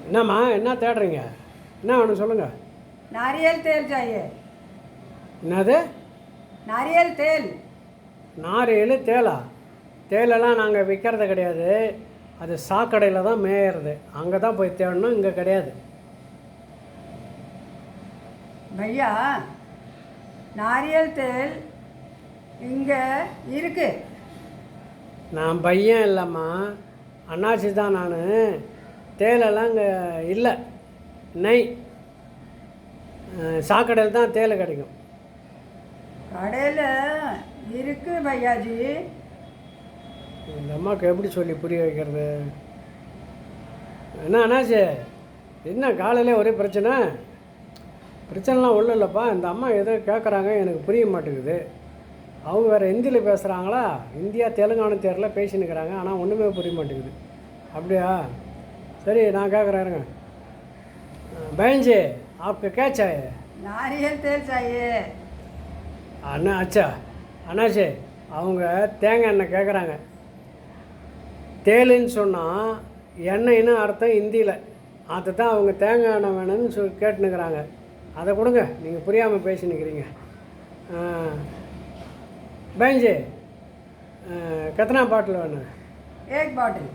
என்னம்மா என்ன தேடுறீங்க? என்ன வேணும் சொல்லுங்கள். नारियल तेल चाहिए। என்னது? नारियल तेल। நாரியல் தேலா? தேலெல்லாம் நாங்கள் விற்கிறது கிடையாது. அது சாக்கடையில் தான் மேயறது. அங்கே தான் போய் தேடணும், இங்கே கிடையாது. भैया नारियल तेल இங்கே இருக்கு। நான் பையன் இல்லைம்மா, அண்ணாச்சி தான் நான். தேலெல்லாம் இங்கே இல்லை. நெய் சாக்கடையில் தான் தேல் கிடைக்கும். கடையில் இருக்கு பையாஜி। இந்த அம்மாவுக்கு எப்படி சொல்லி புரிய வைக்கிறது? என்ன அண்ணாச்சி, என்ன காலையிலே ஒரே பிரச்சனைலாம் ஒன்றும் இல்லைப்பா. இந்த அம்மா எதோ கேட்குறாங்க, எனக்கு புரிய மாட்டேங்குது. அவங்க வேறு ஹிந்தியில் பேசுகிறாங்களா, இந்தியா தெலுங்கானா தேரில் பேசினுக்கிறாங்க, ஆனால் ஒன்றுமே புரிய மாட்டேங்குது. அப்படியா? சரி நான் கேட்குறேங்க. பையன்ஜி आपको क्या चाहिए? नारियल तेल चाहिए। அண்ணா அச்சா அண்ணாச்சி, அவங்க தேங்காய் எண்ணெய் கேட்குறாங்க. தேலுன்னு சொன்னால் எண்ணெய்னு அர்த்தம் ஹிந்தியில். அதை தான் அவங்க தேங்காய் எண்ணெய் வேணும்னு கேட்டுனுக்கிறாங்க. அதை கொடுங்க, நீங்கள் புரியாமல் பேசினுக்கிறீங்க. பையன்ஜி கித்தனா பாட்டில் வேணும்? एक बॉटल।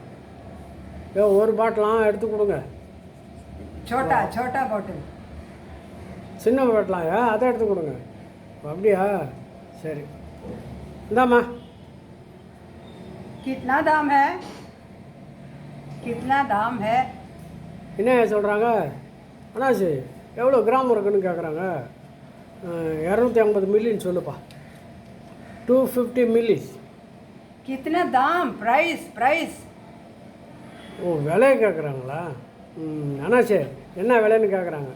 ஒரு பாட்டிலாம் எடுத்து கொடுங்க. छोटा छोटा बॉटल। சின்ன பாட்டிலாங்க, அதை எடுத்து கொடுங்க. அப்படியா? சரி இந்தாம்மா. कितना दाम है? कितना दाम है? என்ன சொல்கிறாங்க? அண்ணாச்சி எவ்வளோ கிராம் இருக்குன்னு கேட்குறாங்க. 250 மில்லின்னு சொல்லுப்பா. 250 மில்லி. कितना दाम? Price price. ஓ, விலையை கேட்குறாங்களா? அண்ணாச்சி என்ன விலைன்னு கேட்குறாங்க.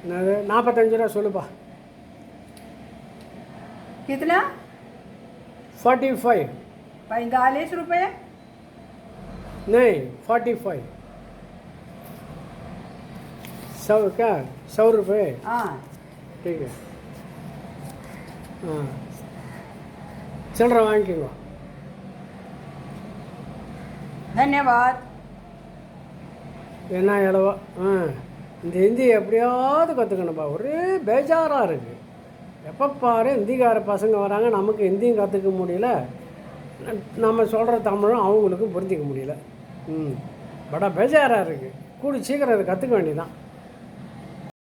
என்னது? 45 ரூபா சொல்லுப்பா. कितना? 45 45 रुपये। नहीं 45 100 क्या 100 रुपये? हाँ ठीक है. हाँ சில்லற வாங்கிக்கோங்க. धन्यवाद। என்ன இலவா? இந்த ஹிந்தி எப்படியாவது கற்றுக்கணும்ப்பா. ஒரே பேஜாராக இருக்குது. எப்போ பாரு ஹிந்திக்கார பசங்க வராங்க, நமக்கு ஹிந்தியும் கற்றுக்க முடியல, நம்ம சொல்கிற தமிழும் அவங்களுக்கும் புரிஞ்சிக்க முடியல. படா பேஜாராக இருக்குது. கூடி சீக்கிரம் அதை கற்றுக்க வேண்டியதான்.